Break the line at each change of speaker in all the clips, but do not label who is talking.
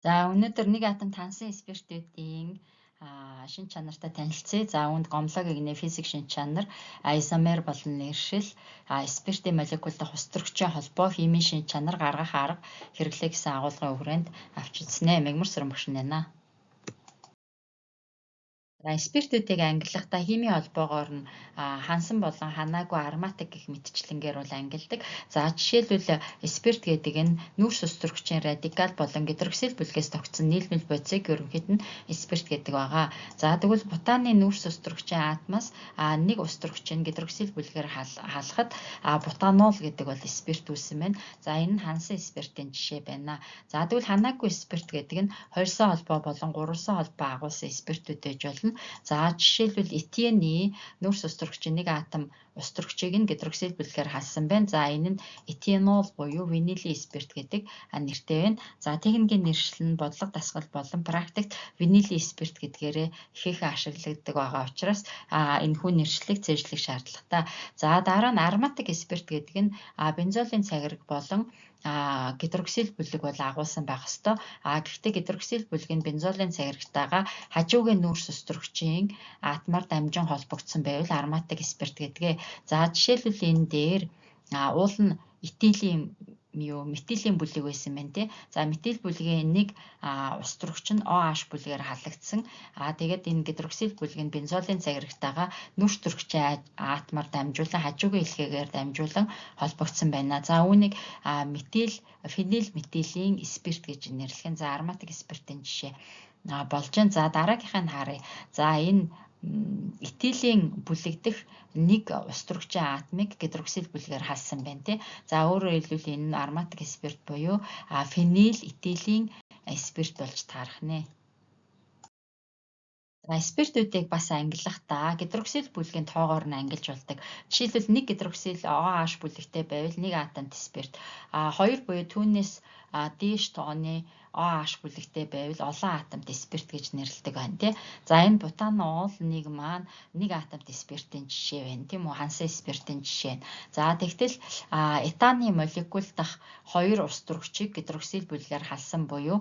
За өнөөдөр нэг атом тансан спиртүүдийн шин чанартай танилцъя. За үүнд гомлог игнэ физик шин чанар, изомер болон нэршил, спиртийн молекул дахь устөрөгчийн холбоо, химийн шин чанар гаргах арга хэрэглээ гэсэн агуулгын хүрээнд авч үзнэ. Мегмар Сүрэн багш нэнэ. Спиртүүдийг ангиллахдаа химийн холбоогоор нь хансан болон ханаагүй ароматик гэх мэтчлэнгээр бол ангилдаг. За жишээлбэл спирт гэдэг нь нүүрс устөрөгчийн радикал болон гидроксил бүлгээс тогтсон нийлмэл бодисыг ерөнхийд нь спирт гэдэг байгаа. За тэгвэл бутаны нүүрс устөрөгчийн атомоос нэг устөрөгчийн гидроксил бүлгээр халахад бутанол гэдэг бол спирт үүсэн байна. За энэ нь хансан спиртийн жишээ байна. За тэгвэл ханаагүй спирт гэдэг нь 2-сон холбоо болон 3-сон холбоо агуулсан спиртүүд байж болно. За жишээлбэл этиений нүүрс устөрөгчийн нэг атом устөрөгчийг нь гидроксил бүлгээр халсан байна. За энэ нь этинол буюу винилийн спирт гэдэг нэртэй байна. За техникийн нэршил нь бодлого дасгал болон практикт винилийн спирт гэдгээрээ их ашиглагддаг байгаа учраас энэхүү нэршлиг цээжлэх шаардлагатай. За дараа нь ароматик спирт гэдэг нь бензолийн цагираг болон гидроксил бүлэг бол агуулсан байх ёстой. Гэхдээ гидроксил бүлэг нь бензолийн цагирагтайгаа хажуугийн нүүрс устөрөгчийн атомаар дамжин холбогдсон байвал ароматик спирт гэдгээ. За жишээлбэл энэ дээр уул нь метилийн бүлэг байсан байна тий. За метил бүлгийн нэг устөрөгч нь OH бүлгээр халагдсан. Тэгээд энэ гидроксил бүлэг нь бензолийн цагирагтайгаа нүүрс устөрөгчийн атомаар дамжуулан хажуугийн хэлхээгээр дамжуулан холбогдсон байна. За үүнийг фенил метилийн спирт гэж нэрлэх нь. За ароматик спиртийн жишээ болж байна. За дараагийнхыг харъя. За энэ этилийн бүлэгдэх нэг устөрөгчийн атомыг гидроксил бүлгээр халсан байна тий. За өөрөөр хэлбэл энэ нь ароматик спирт буюу фенил этилийн спирт болж таарах нэ. Спиртүүдийг бас ангиллахдаа гидроксил бүлгийн тоогоор нь ангилж болдог. Жишээлбэл нэг гидроксил OH бүлэгтэй байвал нэг атомт спирт, 2 буюу түүнээс дээш тооны OH бүлэгтэй байвал олон атомт спирт гэж нэрлэдэг байна тий. За энэ бутанол нэг маань нэг атомт спиртийн жишээ байна тийм үү, хансан спиртийн жишээ. За тэгтэл этаны молекул дахь 2 устөрөгчийг гидроксил бүлгээр халсан буюу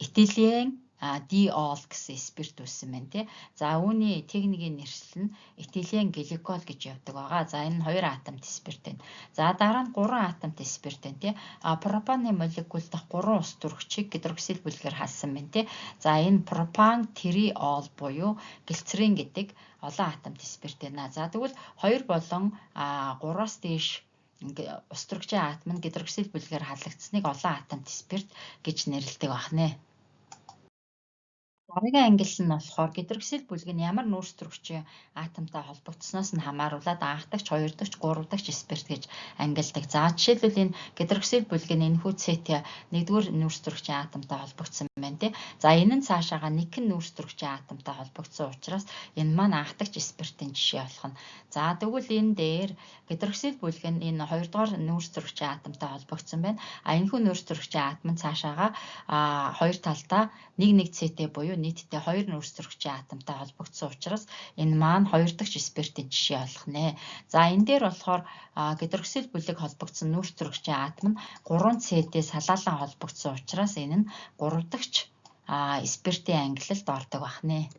этилийн диол гэсэн спирт үүссэн байна тий. За үүний техникийн нэршил нь этилен гликол гэж явдаг байгаа. За энэ нь 2 атомт спирт байна. За дараа нь 3 атомт спирт байна тий. Пропаны молекул дахь 3 устөрөгчийг гидроксил бүлгээр халсан байна тий. За энэ пропан триол буюу глицерин гэдэг олон атомт спирт байна. За тэгвэл 2 болон 3-аас дээш устөрөгчийн атом нь гидроксил бүлгээр халагдсныг олон атомт спирт гэж нэрлэдэг байна. Дараагийн ангилал нь болохоор гидроксил бүлэг нь ямар нүүрс устөрөгчийн атомтай холбогдсноос нь хамааруулаад анх дахь, хоёр дахь, гурав дахь спирт гэж ангилдаг. За жишээлбэл энэ гидроксил бүлэг нь энэхүү цэт 1-р нүүрс устөрөгчийн атомтай холбогдсон байна тий. За энэ нь цаашаага нэгэн нүүрс устөрөгчийн атомтай холбогдсон учраас энэ маань анх дахь спиртийн жишээ болох нь. За тэгвэл энэ дээр гидроксил бүлэг нь энэ 2-р нүүрс устөрөгчийн атомтай холбогдсон байна. Энэхүү нүүрс устөрөгчийн атом нь цаашаага хоёр талдаа нэг цэтэй буюу нийтдээ 2 нүүрс устөрөгчийн атомтай холбогдсон учраас энэ маань 2 дахь спиртийн жишээ болох нэ. За энэ дээр болохоор гидроксил бүлэг холбогдсон нүүрс устөрөгчийн атом нь 3C-дээс халаалан холбогдсон учраас энэ нь 3 дахь спиртийн ангилалд ордог байна.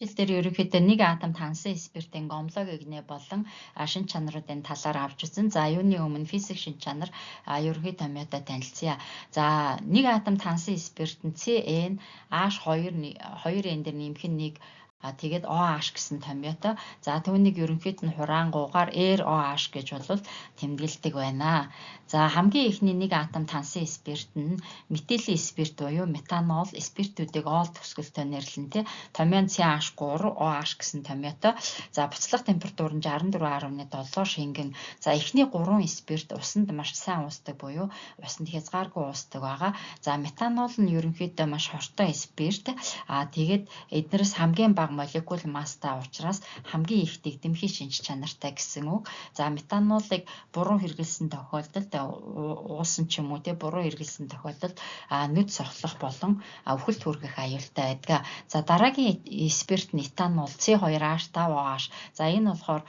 Жишээл дээр ерөнхийдөө нэг атомт хансан спиртийн гомлог игнэ болон шин чанаруудын талаар авч үзэн. За юуны өмнө физик шин чанар ерөнхий томьёотой танилцъя. За нэг атомт хансан спирт нь CnH2n дээр нэмэх нь 1 тэгээд OH гэсэн томьёотой. За түүнийг ерөнхийд нь хураангуугаар ROH гэж бол тэмдэглэдэг байна. За хамгийн эхний нэг атом тансан спирт нь метилийн спирт буюу метанол спиртүүдийг ол төгсгөлтэй нэрлэн тий. Томьёо нь CH3 OH гэсэн томьёотой. За буцлах температур нь 64.7 шингэн. За эхний 3 спирт усанд маш сайн уусдаг буюу усанд хязгааргүй уусдаг байгаа. За метанол нь ерөнхийдөө маш хортой спирт. Тэгээд эднээс хамгийн бага бага молекул масстай учраас хамгийн их дэгдэмхий шинж чанартай гэсэн үг. За метанолыг буруу хэрэглэсэн тохиолдолд уусан ч юм уу те буруу хэрэглэсэн тохиолдолд нүд сохлох болон үхэлд хүргэх аюултай байдаг. За дараагийн спирт нь этанол C2H5OH. За энэ болохоор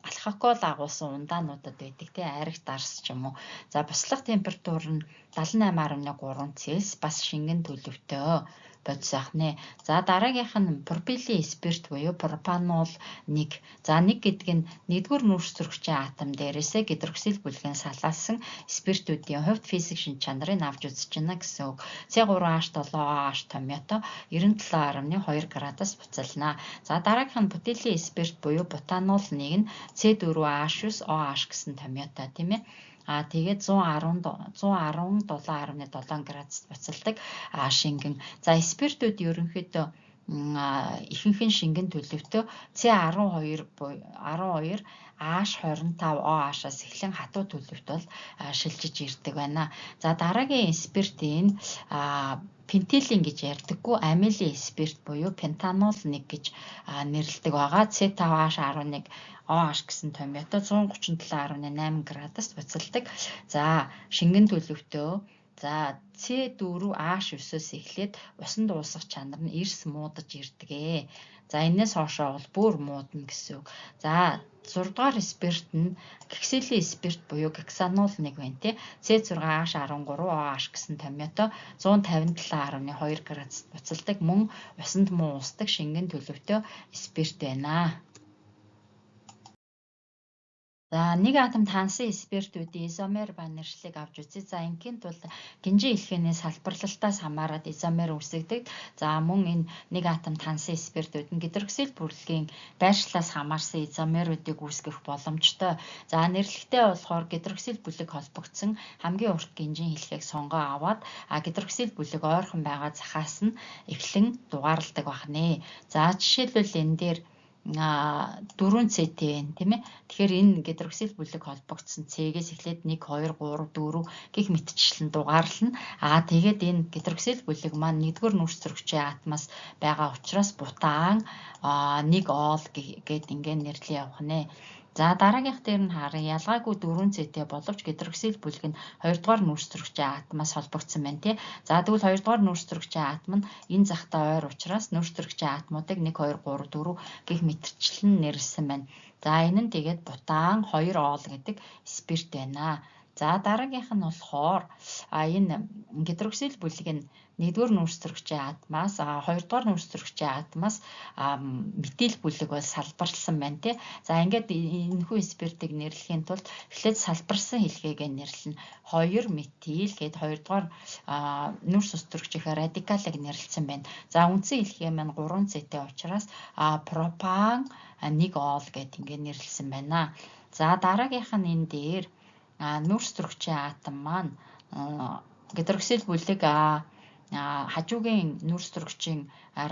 алкогол агуулсан ундаануудад байдаг те аригт арс ч юм уу. За буслах температур нь 78.3 Цельс бас шингэн төлөвтэй бодис ахнэ. За дараагийнх нь пропилийн спирт буюу пропанол 1. За 1 гэдэг нь нэгдүгээр нүүрс зөрөгчийн атом дээрээсээ гидроксил бүлгийн салаалсан спиртүүдийн хувьд физик шинж чанарыг авч үзэж байна гэсэн үг. C3H7OH томьёото 97.2 градус буцална. За дараагийнх нь бутилийн спирт буюу бутанол 1 нь C4H9OH гэсэн томьёотой тийм ээ. Тэгээд 117.7 градус буцалдаг шингэн. За спиртүүд ерөнхийдөө ихэнх нь шингэн төлөвтэй C12 H25OH-аас эхлэн хатуу төлөвт бол шилжиж ирдэг байна. За дараагийн спиртийн пентилин гэж ярьдаггүй амилин спирт буюу пентанол 1 гэж нэрлэдэг байгаа. C5H11 OH гэсэн томьёото 137.8 градус буцалдаг. За шингэн төлөвтөө за C4H9-өөс эхлээд усан дуусах чанар нь эрс муудаж ирдэг. За энэс хоошоо бол бүр муудна гэсэн үг. За 6 дугаар спирт нь гексилийн спирт буюу гексанол 1 байна тий. C6H13OH гэсэн томьёото 157.2 градус буцалдаг мөн усанд муу устдаг шингэн төлөвтэй спирт байна. За нэг атомд хансан спиртүүдийн изомер ба нэршлиг авч үзье. За ингийн тулд гинжин илгээний салбарлалтаас хамаарат изомер үүсгдэг. За мөн энэ нэг атомд хансан спиртүүд нь гидроксил бүрлэгийн байршлаас хамаарсан изомеруудыг үүсгэх боломжтой. За нэрлэгтээ болохоор гидроксил бүлэг холбогдсон хамгийн урт гинжин илгээг сонгоо аваад гидроксил бүлэг ойрхон байгаа захаас нь эхлэн дугаарладаг байна. За жишээлбэл энэ дээр 4 CT байна тийм ээ. Тэгэхээр энэ гидроксил бүлэг холбогдсон C-гээс эхлээд 1 2 3 4 гэх мэтчлэн дугаарлана. Тэгээд энэ гидроксил бүлэг маань нэгдүгээр нүүрс зөрөгчийн атомоос байгаа учраас бутан 1 ол гэд ингээд нэрлэе явах нэ. За дараагийнх дээр нь харъя. Ялгаагүй 4 CT боловч гидроксил бүлэг нь 2 дугаар нүүрс зөрөгчийн атомоос холбогдсон байна тий. За тэгвэл 2 дугаар нүүрс зөрөгчийн атом нь энэ захтай ойр учраас нүүрс зөрөгчийн атомуудыг 1 2 3 4 гэх мэтчлэн нэрлсэн байна. За энэ нь тэгээд бутан 2 ол гэдэг спирт байна. За дараагийнх нь болохоор энэ гидроксил бүлэг нь 1-р нүүрс зөрөгчийн атомоос 2-р нүүрс зөрөгчийн атомоос метил бүлэг бол салбарлсан байна тий. За ингээд энэхүү спиртийг нэрлэхийн тулд эхлээд салбарсан хэлхээгээ нэрлэнэ. 2 метил гээд 2-р нүүрс зөрөгчийнхээ радикалыг нэрлэлсэн байна. За үндсэн хэлхээ маань 3 CT учраас пропан 1 ол гээд ингээд нэрлэлсэн байна. За дараагийнх нь энэ дээр нүүрс зөрөгчийн атом маань гидроксил бүлэг хажуугийн нүүрс зөрөгчийн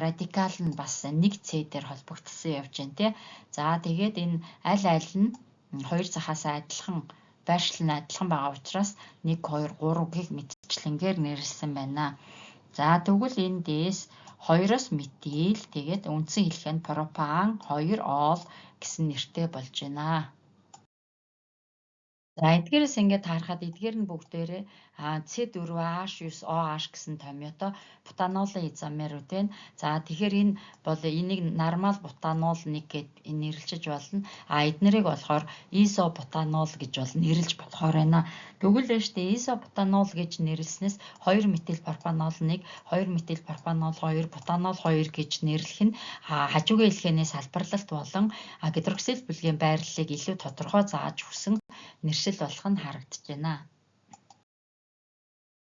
радикал нь бас 1 C дээр холбогдсон явж байна тий. За тэгээд энэ аль нь хоёр захаас адилхан байршил нь адилхан байгаа учраас 1 2 3 гэх мэтчлэнгээр нэрлсэн байна. За тэгвэл эндээс 2-оос метил тэгээд үндсэн хэлхээ нь пропан 2 ол гэсэн нэртэй болж байна. За эдгээрээс ингээд харахад эдгээр нь бүгдээрээ C4H9OH гэсэн томьёото бутанолын изомерүүд байна. За тэгэхээр энэ бол энийг нормал бутанол 1 гэд нэрлэж болно. Эднэрийг болохоор изобутанол гэж бол нэрлэж болохоор байна. Тэгвэл штэ изобутанол гэж нэрлснээс 2 метил пропанол 1, 2 метил пропанол 2, бутанол 2 гэж нэрлэх нь хажуугийн хэлхээний салбарлалт болон гидроксил бүлгийн байрлалыг илүү тодорхой зааж өгсөн нэршил болох нь харагдаж байна.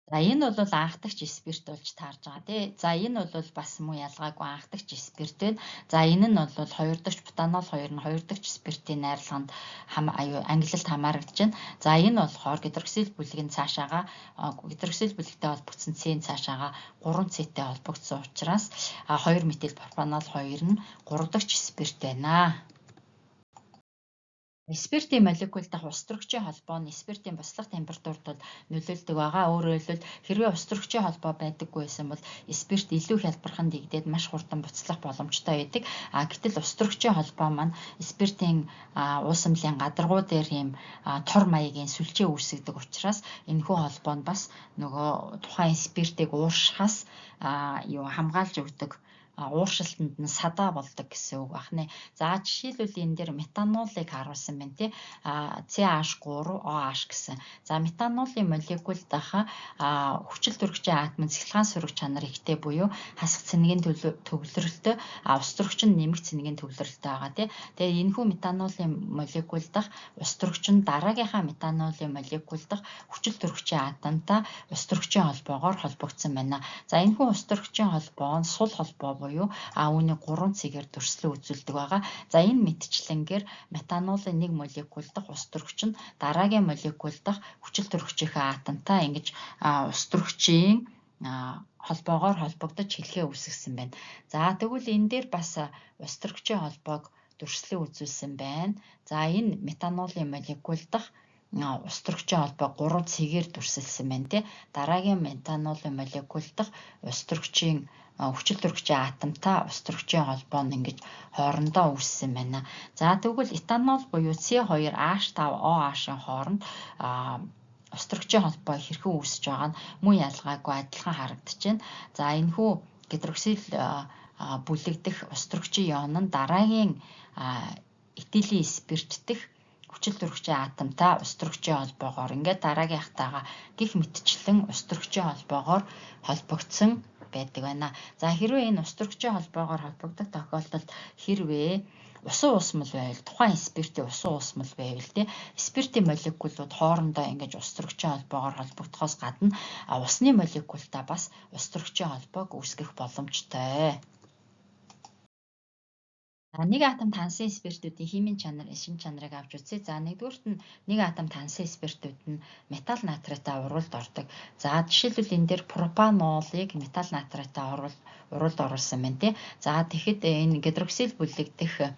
За энэ бол анхдагч спирт болж таарж байгаа тий. За энэ бол бас муу ялгаагүй анхдагч спирт байна. За энэ нь бол 2 дахь бутанол 2 нь 2 дахь спиртийн найрлаганд ангилалд хамаарагдаж байна. За энэ болохоор гидроксил бүлгийн цаашаага гидроксил бүлэгтэй холбогдсон C-ийн цаашаага 3 C-тэй холбогдсон учраас 2 метил пропанол 2 нь 3 дахь спирт байна. Спиртийн молекул дахь устөрөгчийн холбоо нь спиртийн буслах температурт бол нөлөөлдөг байгаа. Өөрөөр хэлбэл хэрвээ устөрөгчийн холбоо байдаггүй байсан бол спирт илүү хялбархан дэгдээд маш хурдан буцлах боломжтой байдаг. Гэтэл устөрөгчийн холбоо маань спиртийн уус амлын гадаргуу дээр ийм тор маягийн сүлжээ үүсгдэг учраас энэхүү холбоо нь бас нөгөө тухайн спиртийг ууршихаас хамгаалж өгдөг. Ууршилтанд нь садаа болдог гэсэн үг байна. За жишээлбэл энэ дээр метанолыг харуулсан байна тий. CH3OH гэсэн. За метанолын молекул дахь хүчил төрөгчийн атомын цэцлэгаан сөрөг чанар ихтэй буюу хасах цэнэгийн төвлөрөлтөй устөрөгч нь нэмэх цэнэгийн төвлөрөлтөй байгаа тий. Тэгээд энэхүү метанолын молекул дахь устөрөгч нь дараагийнхаа метанолын молекул дахь хүчил төрөгчийн атомтай устөрөгчийн холбоогоор холбогдсон байна. За энэхүү устөрөгчийн холбоо нь сул холбоо буюу үүнийг 3 цэгээр дүрслэн үзүүлдэг байгаа. За энэ мэтчлэнгээр метанолын нэг молекул дахь устөрөгч нь дараагийн молекул дахь хүчил төрөгчийнхээ атомтай ингэж устөрөгчийн холбоогоор холбогдож хэлхээ үүсгэсэн байна. За тэгвэл энэ дээр бас устөрөгчийн холбоог дүрслэн үзүүлсэн байна. За энэ метанолын молекул дахь устөрөгчийн холбоо 3 цэгээр дүрсэлсэн байна тий. Дараагийн метанолын молекул дахь устөрөгчийн хүчил төрөгчийн атомтай устөрөгчийн холбоо нь ингэж хоорондоо үүссэн байна. За тэгвэл этанол буюу C2H5OH-ын хооронд устөрөгчийн холбоо хэрхэн үүсэж байгаа нь мөн ялгаагүй адилхан харагдаж байна. За энэхүү гидроксил бүлэгдэх устөрөгчийн ион нь дараагийн этилийн спирт дэх хүчил төрөгчийн атомтай устөрөгчийн холбоогоор ингээд дараагийнхтайгаа гих мэтчлэн устөрөгчийн холбоогоор холбогдсон байдаг байна. За хэрвээ энэ устөрөгчийн холбоогоор холбогдох тохиолдолд хэрвээ усан уусмал байвал тухайн спиртийн усан уусмал байвал тий спиртийн молекулууд хоорондоо ингэж устөрөгчийн холбоогоор холбогдохоос гадна усны молекултай бас устөрөгчийн холбоог үүсгэх боломжтой. Нэг атом тансын спиртүүдийн химийн чанар, шин чанарыг авч үзье. За нэгдүгüүрт нь нэг атом тансын спиртүүд нь металл натритаа уруулд ордог. За жишээлбэл энэ дээр пропанолыг металл натритаа уруулд оруулсан байна тий. За тэгэхэд энэ гидроксил бүлэгдэх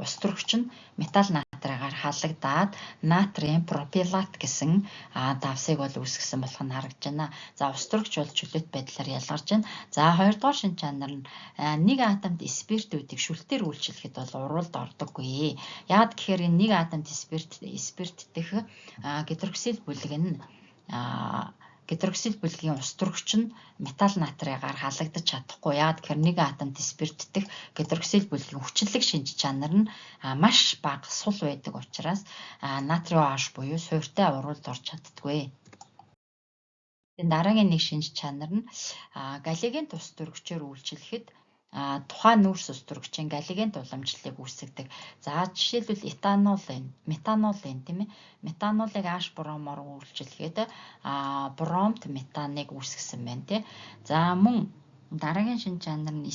устөрөгч нь металл натригаар халагдаад натрийн пропилат гэсэн давсыг бол үүсгэсэн болох нь харагдаж байна. За устөрөгч бол чөлөөт байдлаар ялгарч байна. За хоёрдугаар шин чанар нь нэг атомд спиртүүдийг шүлтээр үйлчлэхэд бол уруулд ордоггүй. Яагаад гэхээр энэ нэг атомд спирт дэх гидроксил бүлэг нь гидроксил бүлгийн устөрөгч нь металл натригаар халагдаж чадахгүй. Яагаад гэхээр нэг атомд спирт дэх гидроксил бүлгийн хүчлэг шинж чанар нь маш бага сул байдаг учраас натрий OH буюу суйртай уруулд орж чаддаггүй. Дараагийн нэг шинж чанар нь галлигийн тус төрөгчөөр үйлчлэхэд тухайн нүүрс устөрөгчийн галлигийн уламжлалыг үүсгэдэг. За жишээлбэл метанол тийм ээ. Метанолыг H бромоор үйлчлэхэд бромт метаныг үүсгэсэн байна тий. За мөн дараагийн шинж чанар нь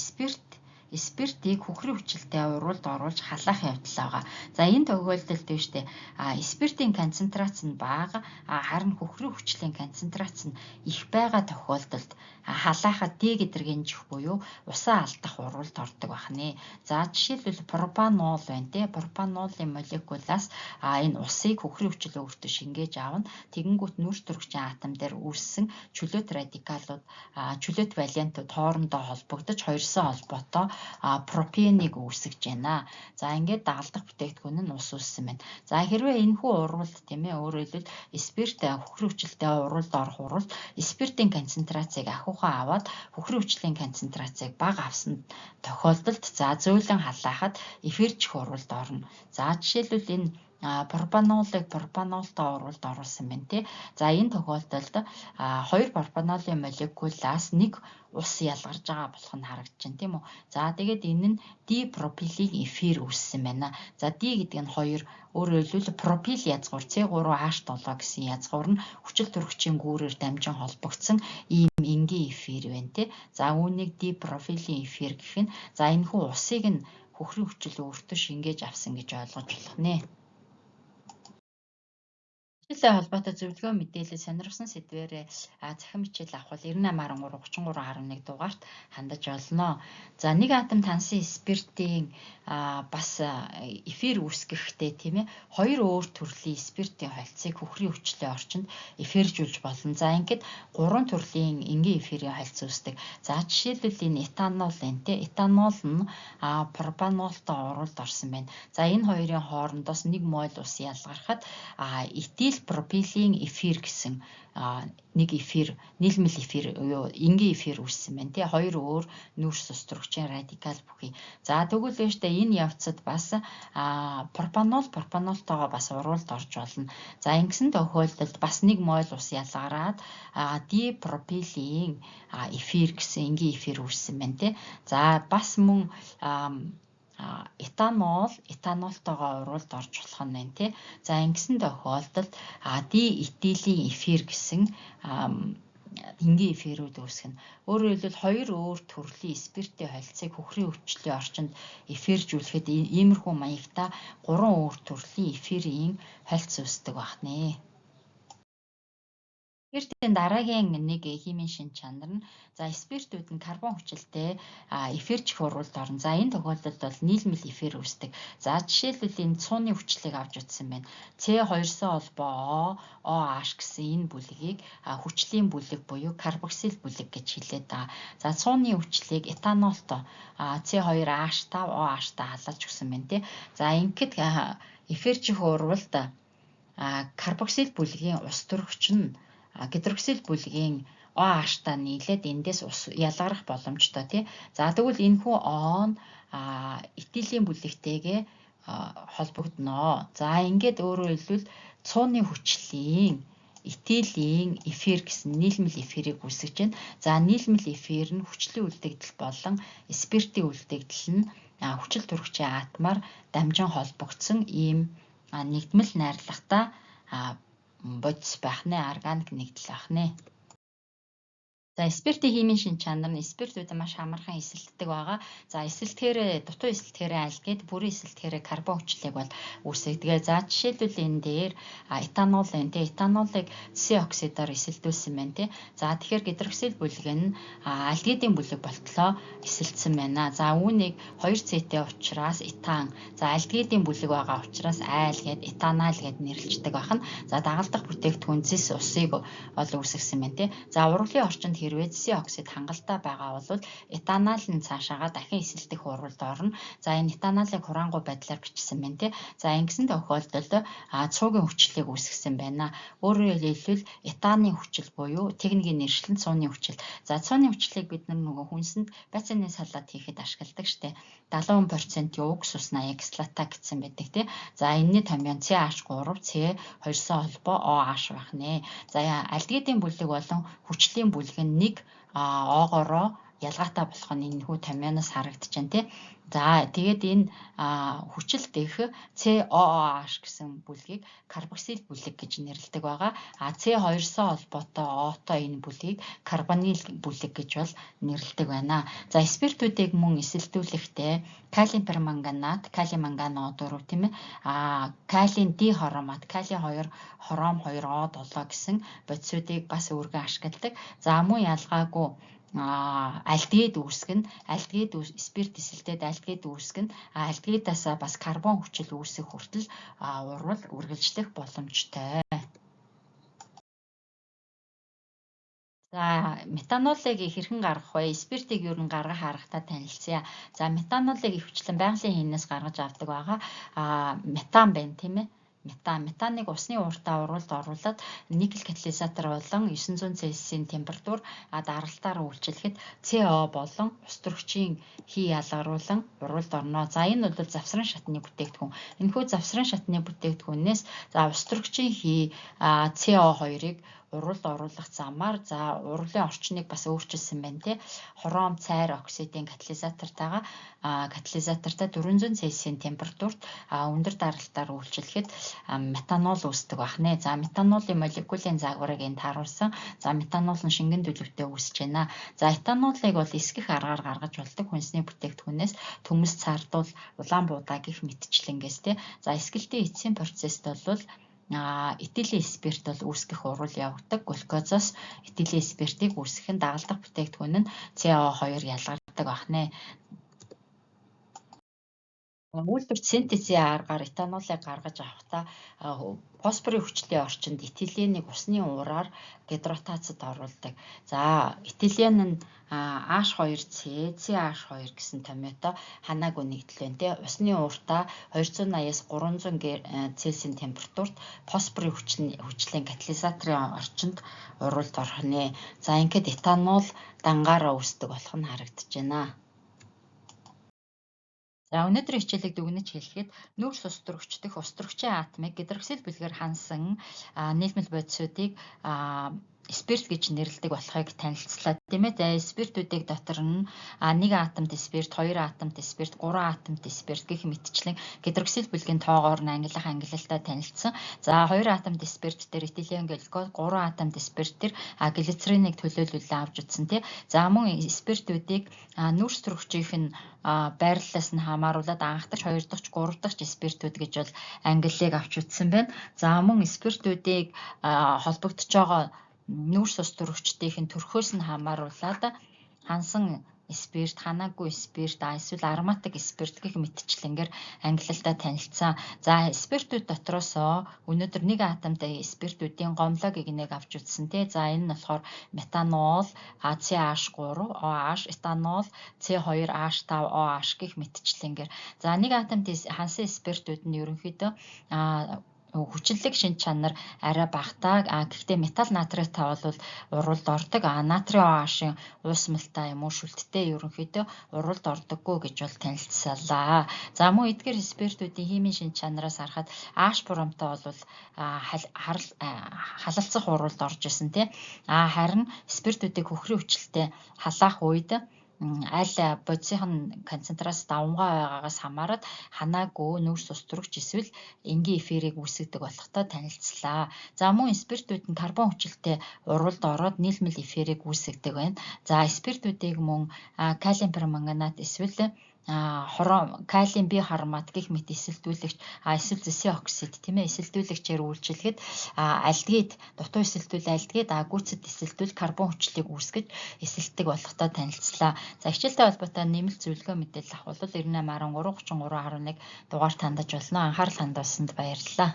спиртийг хөхрийн хүчилтэй уруулд оруулж халаах явдал байгаа. За энэ тохиолдолд тийм шүү дээ. Спиртийн концентрац нь бага, харин хөхрийн хүчлийн концентрац нь их байгаа тохиолдолд халаахад D гэдрэгэнжих буюу усаа алдах уруулд ордог байна. За жишээлбэл пропанол байна тий. Пропанолын молекулаас энэ усыг хөхрийн хүчил өөртөө шингээж аавна. Тэгэнгүүт нүүрс төрөгчийн атом дээр үүссэн чөлөөт радикалууд, чөлөөт валентууд хоорондоо холбогдож хоёрсон холбоотой пропеныг үүсгэж байна. За ингээд дагалдах бүтээгдэхүүн нь ус үүссэн байна. За хэрвээ энэхүү уруулд тийм ээ өөрөөр хэлбэл спирт хөхрийн хүчилтэй уруулд орох уруулд спиртийн концентрацийг ахуйхан аваад хөхрийн хүчлийн концентрацийг бага авсан тохиолдолд за зөөлөн халаахад эфиржих уруулд орно. За жишээлбэл энэ пропанолыг пропанолтой уруулд оруулсан байна тий. За энэ тохиолдолд хоёр пропанолын молекулаас нэг ус ялгарж байгаа болох нь харагдаж байна тийм үү. За тэгээд энэ нь дипропилын эфир үүссэн байна. За D гэдэг нь 2 өөрөөр хэлбэл пропил язгуур C3H7 гэсэн язгуур нь хүчил төрөгчийн гүүрээр дамжин холбогдсон ийм энгийн эфир байна тий. За үүнийг дипрофилийн эфир гэх нь за энэхүү усыг нь хөхрийн хүчил өөртөө шингээж авсан гэж ойлгож болох нэ. Хэлтэй холбоотой зөвлөгөө мэдээлэл сонирхсан сэдвээр захин хичээл авах бол 9813 3311 дугаарт хандаж олно. За нэг атом тансын спиртийн бас эфир үүсгэхдээ тийм ээ хоёр өөр төрлийн спиртийн холцыг хөхрийн хүчлээ орчинд эфиржүүлж болно. За ингээд гурван төрлийн энгийн эфирийн холц үүсдэг. За жишээлбэл энэ этанол энэ тийм этанол нь пропанолтой оруулалт орсон байна. За энэ хоёрын хоорондоос 1 мол ус ялгарахад этил пропилийн эфир гэсэн нэг эфир, нийлмэл эфир юу энгийн эфир үүссэн байна тий. Хоёр өөр нүүрс устөрөгчийн радикал бүхий. За тэгвэл өөштэй энэ явцад бас пропанолтойгоо бас уруулалт орж болно. За ингэсэн тохиолдолд бас 1 мол ус ялгараад дипропилийн эфир гэсэн энгийн эфир үүссэн байна тий. За бас мөн этанолтойгоо уруулалт орж болох нь байна тий. За ингэсэн тохиолдолд диэтилийн эфир гэсэн энгийн эфирүүд үүсгэх нь. Өөрөөр хэлбэл хоёр өөр төрлийн спиртийн холцыг хөхрийн хүчлийн орчинд эфиржүүлэхэд иймэрхүү маягтай 3 өөр төрлийн эфирийн холц үүсдэг байна. Спиртийн дараагийн нэг химийн шин чанар нь спиртүүд нь карбон хүчилтэй эфиржих уруулалт орно. За энэ тохиолдолд бол нийлмэл эфир үүсдэг. За жишээлбэл энэ цууны хүчлийг авч утсан байна. C2-со холбоо OH гэсэн энэ бүлгийг хүчлийн бүлэг буюу карбоксил бүлэг гэж хэлээд байгаа. За цууны хүчлийг этанолтой C2H5 OH-тай халуулж өгсөн байна тий. За ингээд эфиржих уруулалт карбоксил бүлгийн ус төрөгч нь гидроксил бүлгийн OH-тай нийлээд эндээс ус ялгарах боломжтой тий. За тэгвэл энэхүү O нь этилийн бүлэгтэйгээ холбогдно. За ингээд өөрөөр хэлбэл цууны хүчлийн этилийн эфир гэсэн нийлмэл эфирийг үүсгэж байна. За нийлмэл эфир нь хүчлийн үлдэгдэл болон спиртийн үлдэгдэл нь хүчил төрөгчийн атомаар дамжин холбогдсон ийм нэгдмэл найрлагатай бодис байх нэ, органик нэгдэл байх нэ. За спиртийн химийн шин чанар нь спиртүүд маш хамархан эсэлтдэг байгаа. За эсэлтгэхээр дутуу эсэлтгэхээр альдгид, бүрэн эсэлтгэхээр карбон хүчлийг бол үүсгэдэг. За жишээлбэл энэ дээр этанол энэ этанолыг C оксидоор эсэлдүүлсэн байна тий. За тэгэхээр гидроксил бүлэг нь альдгидийн бүлэг болтлоо эсэлдсэн байна. За үүнийг 2Cтэй учраас этан. За альдгидийн бүлэг байгаа учраас айл гэд этанал гэд нэрлэлцдэг байна. За дагалдах бүтээгдэхүүн зис усыг бол үүсгэсэн байна тий. За урлагийн орчинд хэрвээ C оксид хангалттай байгаа бол этанол нь цаашаага дахин эсэлдэх уруулалт орно. За энэ этанолыг хураангуй байдлаар бичсэн байна тий. За ингэсэн тохиолдолд цуугийн хүчлийг үүсгэсэн байна. Өөрөөр хэлбэл этаны хүчил буюу техникийн нэршлэн цууны хүчил. За цууны хүчлийг бид нөгөө хүнсэнд бацины салаад хийхэд ашигладаг штэ. 70% угс усна экслата гэсэн байдаг тий. За энэний томьёо CH3 C2-со холбоо OH байх нэ. За альдгидийн бүлэг болон хүчлийн бүлэг нь нэг оогоороо ялгаатай болох нь энэ хүү томьёоноос харагдаж байна тий. За тэгээд энэ хүчил дэх COOH гэсэн бүлгийг карбоксил бүлэг гэж нэрлэдэг байгаа. C2-со холбоотой О-той энэ бүлгийг карбонил бүлэг гэж бол нэрлэдэг байна. За спиртүүдийг мөн эсэлдүүлэхдээ калиум перманганат, калиум манганO4 тийм ээ. Калиум дихромат, калиум 2 хром 2 O7 гэсэн бодисуудыг бас өргөн ашигладаг. За мөн ялгаагүй альдгид үүсгэн альдгид спирт эсэлтэд альдгид үүсгэн альдгидаас бас карбон хүчил үүсэх хүртэл урвал үргэлжлэх боломжтой. За метанолыг хэрхэн гаргах вэ? Спиртийг юу н гаргах аргатай танилцъя. За метанолыг ихэвчлэн байгалийн хийнээс гаргаж авдаг байгаа. Метан байна тийм ээ. Метаныг усны ууртаа уруулалт оруулаад никель катализатор болон 900 Цельсийн температур даралтаар үйлчлэхэд CO болон ус төрөгчийн хий ялгаруулан уруулалт орно. За энэ бол завсрын шатны бүтээгдэхүүн. Энэхүү завсрын шатны бүтээгдэхүүнээс ус төрөгчийн хий CO2-ыг уруулалт оруулах замаар урлагийн орчныг бас өөрчилсөн байна тий. Хром цайр оксидын катализатортай 400 Цельсийн температурт өндөр даралтаар үйлчлэхэд метанол үүсдэг байна. За метанолын молекулын загварыг энд харуулсан. За метанол нь шингэн төлөвтэй үүсэж байна. За этанолыг бол эсгэх аргаар гаргаж болдог хүнсний бүтээгдэхүүнээс төмөс цаардуул улаан буудаа гэх мэтчлэнгээс тий. За эсгэлтийн эцсийн процессд бол этилийн спирт бол үүсгэх урвал явагддаг. Глюкозоос этилийн спиртийг үүсгэх нь дагалдах бүтээгдэхүүн нь CO2 ялгардаг байна. Үйлдвэрт синтезийн аргаар этанолыг гаргаж авахдаа фосфорын хүчлийн орчинд этиленийг усны ураар гидратацид оруулдаг. За этилен нь H2C, CH2 гэсэн томьёотой ханаагүй нэгдэл байна. Усны ууртаа 280-аас 300 Цельсийн температурт фосфорын хүчлийн катализаторын орчинд урвалд орох нэ. За ингээд этанол дангаараа үүсдэг болох нь харагдаж байна. За өнөөдрийн хичээлийг дүгнэж хэлэхэд нүүрс устөрөгч дэх устөрөгчийн атомыг гидроксил бэлгээр хансан нийлмэл бодисуудыг спирт гэж нэрлэдэг болохыг танилцлаа. Тийм ээ. За спиртүүдийг дотор нь 1 атомт спирт, 2 атомт спирт, 3 атомт спирт гэх мэтчлэн гидроксил бэлгийн тоогоор нь ангилалтаа танилцсан. За 2 атомт спирт дээр этилен глюкоз, 3 атомт спирт дээр глицеринийг төлөөлүүлэн авч утсан тий. За мөн спиртүүдийг нүүрс төрөгчийнх нь байрлалаас нь хамааруулаад анх дахь, хоёр дахь, гурав дахь спиртүүд гэж бол ангиллыг авч утсан байна. За мөн спиртүүдийг холбогдож байгаа нүүрс ус төрөгчдийн төрхөөс нь хамааруулаад хансан спирт, ханаагүй спирт, эсвэл ароматик спирт гэх мэтчлэнгээр ангиллалтаа танилцсан. За спиртүүд дотроос өнөөдөр 1 атомтой спиртүүдийн гомлог игнийг авч үзсэн тий. За энэ нь болохоор метанол, CH3, OH, этанол, C2H5OH гэх мэтчлэнгээр. За 1 атомт хансан спиртүүд нь ерөнхийдөө хүчинлэг шин чанар арай багтаа. Гэхдээ металл натритаа бол урвалд ордог. Натрийн OH-ын уусмалтай юм уу шүлттэй ерөнхийдөө урвалд ордоггүй гэж бол танилцлаа. За мөн эдгээр спиртүүдийн химийн шин чанараас харахад H бурамтай бол халалцах урвалд орж исэн тий. Харин спиртүүдийг хөхрийн хүчлэлтэй халаах үед аль бодисын концентрац давмгай байгаагаас хамаарат ханаагүй нүүрс ус төрөгч эсвэл энгийн эфирийг үүсгэдэг болохтой танилцлаа. За мөн спиртүүд нь карбон хүчилтэй урвалд ороод нийлмэл эфирийг үүсгэдэг байна. За спиртүүдийг мөн калиум перманганат эсвэл калиум бихармат гэх мэт эсэлдүүлэгч эсвэл зэсийн оксид тийм ээ эсэлдүүлэгчээр үйлчилгээд альдгид дутуу эсэлдүүл альдгид гүйцэд эсэлдүүл карбон хүчлийг үүсгэж эсэлдэг болохтой танилцлаа. За хичээлтэй холбоотой нэмэлт зөвлөгөө мэдээлэл авах бол 9813 33 11 дугаар тандаж болно. Анхаарал хандуулсанд баярлалаа.